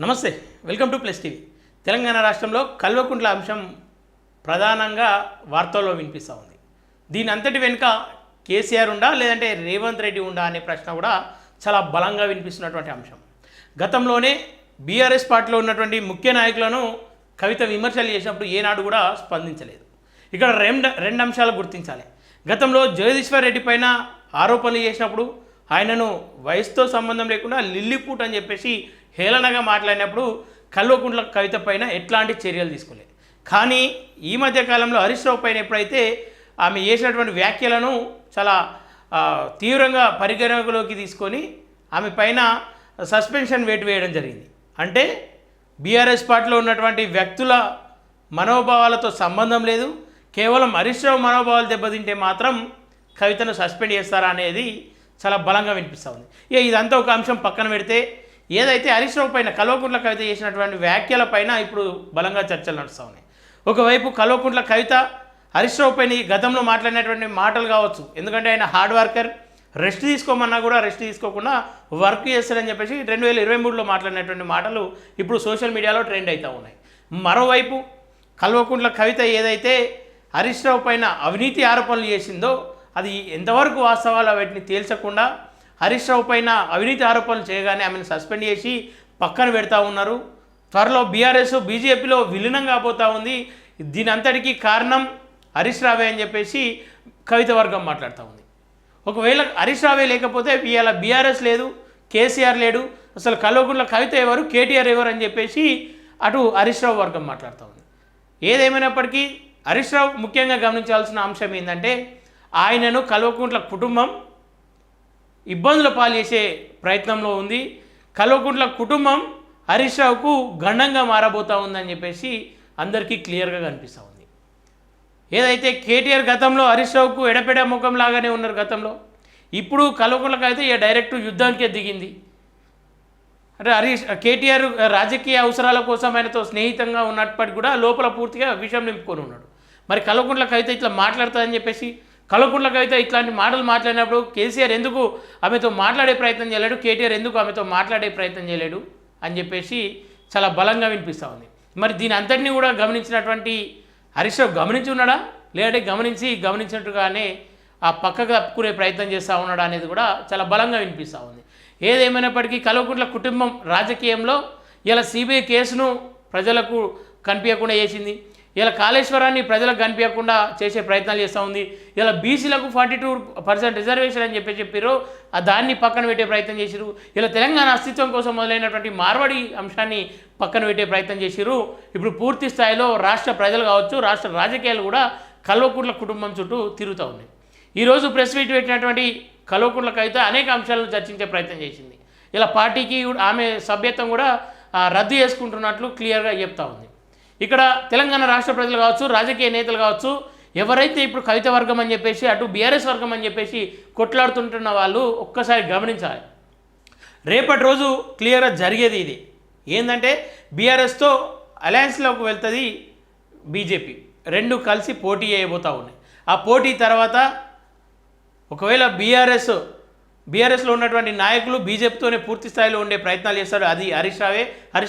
నమస్తే, welcome to plus TV. Telangana రాష్ట్రంలో కల్వకుంట్ల అంశం ప్రధానంగా వార్తల్లో వినిపిస్తూ ఉంది. దీని అంతటి వెనుక కేసీఆర్ ఉండా లేదంటే రేవంత్ రెడ్డి ఉండా అనే ప్రశ్న కూడా చాలా బలంగా వినిపిస్తున్నటువంటి అంశం. గతంలోనే బీఆర్ఎస్ పార్టీలో ఉన్నటువంటి ముఖ్య నాయకులను కవిత విమర్శలు చేసినప్పుడు ఏనాడు కూడా స్పందించలేదు. ఇక్కడ రెండు అంశాలు గుర్తించాలి. గతంలో జగదీశ్వర్ రెడ్డి పైన ఆరోపణలు చేసినప్పుడు ఆయనను వయసుతో సంబంధం లేకుండా లిల్లీపూట్ అని చెప్పేసి హేళనగా మాట్లాడినప్పుడు కల్వకుంట్ల కవిత పైన ఎట్లాంటి చర్యలు తీసుకోలేదు. కానీ ఈ మధ్య కాలంలో హరీష్ రావు పైన ఎప్పుడైతే ఆమె చేసినటువంటి వ్యాఖ్యలను చాలా తీవ్రంగా పరిగణలోకి తీసుకొని ఆమె పైన సస్పెన్షన్ వేటు వేయడం జరిగింది. అంటే బీఆర్ఎస్ పార్టీలో ఉన్నటువంటి వ్యక్తుల మనోభావాలతో సంబంధం లేదు, కేవలం హరీష్ రావు మనోభావాలు దెబ్బతింటే మాత్రం కవితను సస్పెండ్ చేస్తారా అనేది చాలా బలంగా వినిపిస్తూ ఉంది. ఇదంతా ఒక అంశం పక్కన పెడితే ఏదైతే హరీష్ రావు పైన కల్వకుంట్ల కవిత చేసినటువంటి వ్యాఖ్యల పైన ఇప్పుడు బలంగా చర్చలు నడుస్తూ ఉన్నాయి. ఒకవైపు కల్వకుంట్ల కవిత హరీష్ రావు పైన గతంలో మాట్లాడినటువంటి మాటలు కావచ్చు, ఎందుకంటే ఆయన హార్డ్ వర్కర్, రెస్ట్ తీసుకోమన్నా కూడా రెస్ట్ తీసుకోకుండా వర్క్ చేస్తారని చెప్పేసి 2023లో మాట్లాడినటువంటి మాటలు ఇప్పుడు సోషల్ మీడియాలో ట్రెండ్ అవుతూ ఉన్నాయి. మరోవైపు కల్వకుంట్ల కవిత ఏదైతే హరీష్ రావు పైన అవినీతి ఆరోపణలు చేసిందో అది ఎంతవరకు వాస్తవాలు వాటిని తేల్చకుండా హరీష్ రావు పైన అవినీతి ఆరోపణలు చేయగానే ఆమెను సస్పెండ్ చేసి పక్కన పెడతా ఉన్నారు. త్వరలో బీఆర్ఎస్ బీజేపీలో విలీనం కాబోతూ ఉంది. దీని అంతటికీ కారణం హరీష్ రావే అని చెప్పేసి కవిత వర్గం మాట్లాడుతూ ఉంది. ఒకవేళ హరీష్ రావే లేకపోతే ఇవాళ బీఆర్ఎస్ లేదు, కేసీఆర్ లేడు, అసలు కల్వకుంట్ల కవిత ఎవరు, కేటీఆర్ ఎవరు అని చెప్పేసి అటు హరీష్ రావు వర్గం మాట్లాడుతూ ఉంది. ఏదేమైనప్పటికీ హరీష్ రావు ముఖ్యంగా గమనించాల్సిన అంశం ఏంటంటే ఆయనను కల్వకుంట్ల కుటుంబం ఇబ్బందుల పాలు చేసే ప్రయత్నంలో ఉంది. కల్వకుంట్ల కుటుంబం హరీష్ రావుకు గండంగా మారబోతూ ఉందని చెప్పేసి అందరికీ క్లియర్గా కనిపిస్తూ ఉంది. ఏదైతే కేటీఆర్ గతంలో హరీష్ రావుకు ఎడపెడ ముఖం లాగానే ఉన్నారు గతంలో, ఇప్పుడు కల్వకుంట్లకు అయితే డైరెక్ట్ యుద్ధానికే దిగింది. అంటే కేటీఆర్ రాజకీయ అవసరాల కోసం ఆయనతో స్నేహితంగా ఉన్నప్పటికీ కూడా లోపల పూర్తిగా విషయం నింపుకొని ఉన్నాడు. మరి కల్వకుంట్లకు అయితే ఇట్లా మాట్లాడుతుందని చెప్పేసి కల్వకుంట్ల కవిత ఇట్లాంటి మాటలు మాట్లాడినప్పుడు కేసీఆర్ ఎందుకు ఆమెతో మాట్లాడే ప్రయత్నం చేయలేడు, కేటీఆర్ ఎందుకు ఆమెతో మాట్లాడే ప్రయత్నం చేయలేడు అని చెప్పేసి చాలా బలంగా వినిపిస్తూ ఉంది. మరి దీని అంతటినీ కూడా గమనించినటువంటి హరీష్ రావు గమనించి ఉన్నాడా, లేదంటే గమనించినట్టుగానే ఆ పక్కకు తప్పుకునే ప్రయత్నం చేస్తూ ఉన్నాడా అనేది కూడా చాలా బలంగా వినిపిస్తూ ఉంది. ఏదేమైనప్పటికీ కల్వకుంట్ల కుటుంబం రాజకీయంలో ఇలా సిబిఐ కేసును ప్రజలకు కనిపించకుండా చేసింది, ఇలా కాళేశ్వరాన్ని ప్రజలకు కనిపించకుండా చేసే ప్రయత్నాలు చేస్తూ ఉంది, ఇలా బీసీలకు 42% రిజర్వేషన్ అని చెప్పారు, దాన్ని పక్కన పెట్టే ప్రయత్నం చేసిరు, ఇలా తెలంగాణ అస్తిత్వం కోసం మొదలైనటువంటి మార్వాడి అంశాన్ని పక్కన పెట్టే ప్రయత్నం చేసిరు. ఇప్పుడు పూర్తి స్థాయిలో రాష్ట్ర ప్రజలు కావచ్చు, రాష్ట్ర రాజకీయాలు కూడా కల్వకుంట్ల కుటుంబం చుట్టూ తిరుగుతూ ఉన్నాయి. ఈరోజు ప్రెస్ మీట్ పెట్టినటువంటి కల్వకుంట్ల కవిత అనేక అంశాలను చర్చించే ప్రయత్నం చేసింది. ఇలా పార్టీకి ఆమె సభ్యత్వం కూడా రద్దు చేసుకుంటున్నట్లు క్లియర్గా చెప్తా ఉంది. ఇక్కడ తెలంగాణ రాష్ట్ర ప్రజలు కావచ్చు, రాజకీయ నేతలు కావచ్చు, ఎవరైతే ఇప్పుడు కవిత వర్గం అని చెప్పేసి అటు బీఆర్ఎస్ వర్గం అని చెప్పేసి కొట్లాడుతుంటున్న వాళ్ళు ఒక్కసారి గమనించాలి. రేపటి రోజు క్లియర్గా జరిగేది ఇది ఏంటంటే బీఆర్ఎస్తో అలయన్స్లోకి వెళ్తుంది బీజేపీ, రెండు కలిసి పోటీ చేయబోతూ ఉన్నాయి. ఆ పోటీ తర్వాత ఒకవేళ బీఆర్ఎస్లో ఉన్నటువంటి నాయకులు బీజేపీతోనే పూర్తి స్థాయిలో ఉండే ప్రయత్నాలు చేస్తారు. అది హరీష్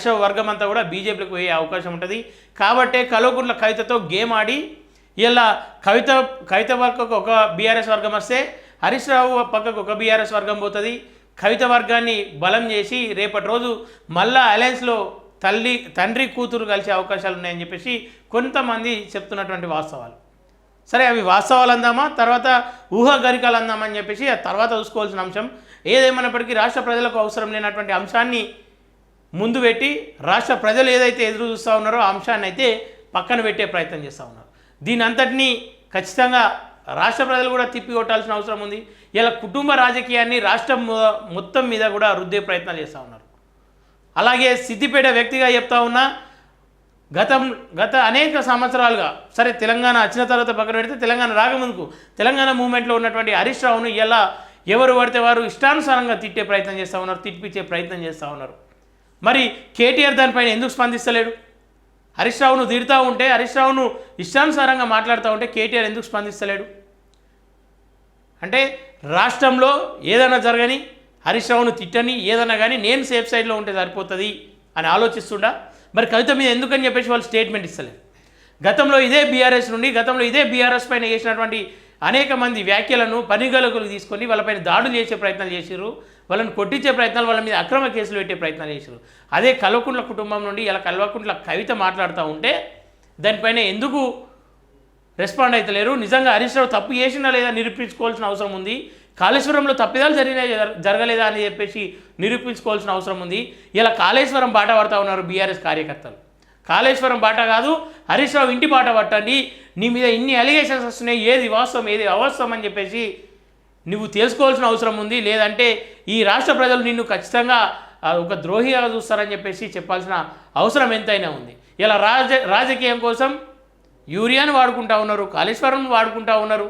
రావు వర్గం అంతా కూడా బీజేపీకి పోయే అవకాశం ఉంటుంది. కాబట్టే కల్వకుంట్ల కవితతో గేమ్ ఆడి ఇలా కవిత పక్కకు ఒక బీఆర్ఎస్ వర్గం వస్తే హరీష్ రావు పక్కకు ఒక బీఆర్ఎస్ వర్గం పోతుంది. కవిత వర్గాన్ని బలం చేసి రేపటి రోజు మళ్ళా అలయన్స్లో తండ్రి కూతురు కలిసే అవకాశాలు ఉన్నాయని చెప్పేసి కొంతమంది చెప్తున్నటువంటి వాస్తవాలు. సరే, అవి వాస్తవాలు అందామా, తర్వాత ఊహాగరికాలు అందామని చెప్పేసి ఆ తర్వాత చూసుకోవాల్సిన అంశం. ఏదేమైనప్పటికీ రాష్ట్ర ప్రజలకు అవసరం లేనటువంటి అంశాన్ని ముందు పెట్టి రాష్ట్ర ప్రజలు ఏదైతే ఎదురు చూస్తూ ఉన్నారో ఆ అంశాన్ని అయితే పక్కన పెట్టే ప్రయత్నం చేస్తూ ఉన్నారు. దీని అంతటినీ ఖచ్చితంగా రాష్ట్ర ప్రజలు కూడా తిప్పి కొట్టాల్సిన అవసరం ఉంది. ఇలా కుటుంబ రాజకీయాన్ని రాష్ట్రం మొత్తం మీద కూడా రుద్దే ప్రయత్నాలు చేస్తూ ఉన్నారు. అలాగే సిద్దిపేట వ్యక్తిగా చెప్తా ఉన్నా, గత అనేక సంవత్సరాలుగా, సరే తెలంగాణ వచ్చిన తర్వాత పక్కన పెడితే తెలంగాణ రాకముందుకు తెలంగాణ మూవ్మెంట్లో ఉన్నటువంటి హరీష్ రావును ఇలా ఎవరు పడితే వారు ఇష్టానుసారంగా తిట్టే ప్రయత్నం చేస్తూ ఉన్నారు, తిట్టిపించే ప్రయత్నం చేస్తూ ఉన్నారు. మరి కేటీఆర్ దానిపైన ఎందుకు స్పందిస్తలేడు? హరీష్ రావును తిడుతూ ఉంటే, హరీష్ రావును ఇష్టానుసారంగా మాట్లాడుతూ ఉంటే కేటీఆర్ ఎందుకు స్పందిస్తలేడు? అంటే రాష్ట్రంలో ఏదైనా జరగని, హరీష్ రావును తిట్టని, ఏదైనా కానీ నేను సేఫ్ సైడ్లో ఉంటే సరిపోతుంది అని ఆలోచిస్తుండా? మరి కవిత మీద ఎందుకని చెప్పేసి వాళ్ళు స్టేట్మెంట్ ఇస్తలేరు. గతంలో ఇదే బీఆర్ఎస్ పైన చేసినటువంటి అనేక మంది వ్యాఖ్యలను పనిగలకు తీసుకొని వాళ్ళపైన దాడులు చేసే ప్రయత్నాలు చేశారు, వాళ్ళని కొట్టించే ప్రయత్నాలు, వాళ్ళ మీద అక్రమ కేసులు పెట్టే ప్రయత్నాలు చేశారు. అదే కల్వకుంట్ల కుటుంబం నుండి ఇలా కల్వకుంట్ల కవిత మాట్లాడుతూ ఉంటే దానిపైన ఎందుకు రెస్పాండ్ అవుతలేరు? నిజంగా హరీష్ రావు తప్పు చేసినా లేదా నిరూపించుకోవాల్సిన అవసరం ఉంది. కాళేశ్వరంలో తప్పిదాలు జరగలేదా అని చెప్పేసి నిరూపించుకోవాల్సిన అవసరం ఉంది. ఇలా కాళేశ్వరం బాట పడతా ఉన్నారు బీఆర్ఎస్ కార్యకర్తలు. కాళేశ్వరం బాట కాదు, హరీష్ రావు ఇంటి బాట పట్టండి. నీ మీద ఇన్ని అలిగేషన్స్ వస్తున్నాయి, ఏది వాస్తవం ఏది అవాస్తవం అని చెప్పేసి నువ్వు తెలుసుకోవాల్సిన అవసరం ఉంది. లేదంటే ఈ రాష్ట్ర ప్రజలు నిన్ను ఖచ్చితంగా ఒక ద్రోహిగా చూస్తారని చెప్పేసి చెప్పాల్సిన అవసరం ఎంతైనా ఉంది. ఇలా రాజకీయం కోసం యూరియాను వాడుకుంటా ఉన్నారు, కాళేశ్వరం వాడుకుంటా ఉన్నారు,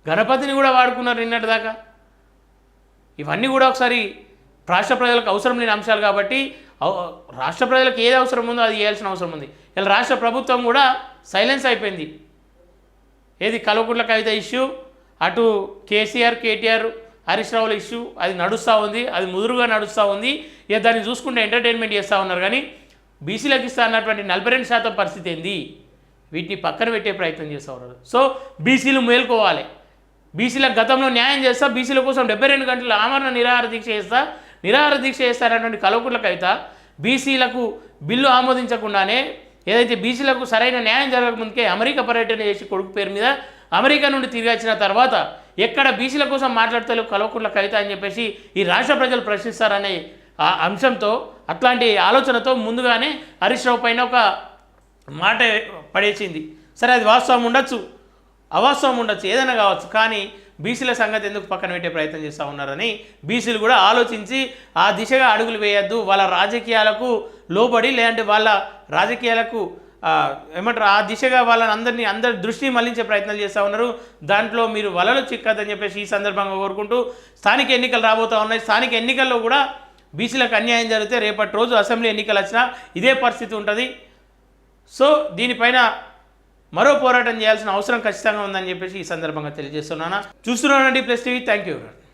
గణపతిని కూడా వాడుకున్నారు నిన్నటి దాకా. ఇవన్నీ కూడా ఒకసారి రాష్ట్ర ప్రజలకు అవసరం లేని అంశాలు కాబట్టి రాష్ట్ర ప్రజలకు ఏది అవసరం ఉందో అది చేయాల్సిన అవసరం ఉంది. ఇలా రాష్ట్ర ప్రభుత్వం కూడా సైలెన్స్ అయిపోయింది. ఏది కల్వకుంట్ల కవిత ఇష్యూ, అటు కేసీఆర్ కేటీఆర్ హరీష్ రావుల ఇష్యూ అది నడుస్తూ ఉంది, అది ముదురుగా నడుస్తూ ఉంది. ఇక దాన్ని చూసుకుంటే ఎంటర్టైన్మెంట్ చేస్తూ ఉన్నారు. కానీ బీసీలకు ఇస్తా అన్నటువంటి 42% పరిస్థితి ఏంది? వీటిని పక్కన పెట్టే ప్రయత్నం చేస్తూ ఉన్నారు. సో బీసీలు మేల్కోవాలి. బీసీలకు గతంలో న్యాయం చేస్తా, బీసీల కోసం 72 గంటల ఆమరణ నిరాహార దీక్ష చేస్తారన్నటువంటి కల్వకుంట్ల కవిత బీసీలకు బిల్లు ఆమోదించకుండానే ఏదైతే బీసీలకు సరైన న్యాయం జరగకముందుకే అమెరికా పర్యటన చేసి కొడుకు పేరు మీద అమెరికా నుండి తిరిగి వచ్చిన తర్వాత ఎక్కడ బీసీల కోసం మాట్లాడతలేవు కల్వకుంట్ల కవిత అని చెప్పేసి ఈ రాష్ట్ర ప్రజలు ప్రశ్నిస్తారనే ఆ అంశంతో, అట్లాంటి ఆలోచనతో ముందుగానే హరీష్ రావు పైన ఒక మాట పడేసింది. సరే, అది వాస్తవం ఉండొచ్చు, అవాస్తవం ఉండొచ్చు, ఏదైనా కావచ్చు. కానీ బీసీల సంగతి ఎందుకు పక్కన పెట్టే ప్రయత్నం చేస్తూ ఉన్నారని బీసీలు కూడా ఆలోచించి ఆ దిశగా అడుగులు వేయద్దు. వాళ్ళ రాజకీయాలకు లోబడి, లేదంటే వాళ్ళ రాజకీయాలకు ఏమంటారు ఆ దిశగా వాళ్ళని అందరి దృష్టిని మళ్లించే ప్రయత్నాలు చేస్తూ ఉన్నారు. దాంట్లో మీరు వలలో చిక్కదని చెప్పేసి ఈ సందర్భంగా కోరుకుంటూ, స్థానిక ఎన్నికలు రాబోతూ ఉన్నాయి. స్థానిక ఎన్నికల్లో కూడా బీసీలకు అన్యాయం జరిగితే రేపటి రోజు అసెంబ్లీ ఎన్నికలు వచ్చినా ఇదే పరిస్థితి ఉంటుంది. సో దీనిపైన మరో పోరాటం చేయాల్సిన అవసరం ఖచ్చితంగా ఉందని చెప్పేసి ఈ సందర్భంగా తెలియజేస్తున్నాను. చూస్తున్నానండి ప్లస్ టీవీ. Thank you.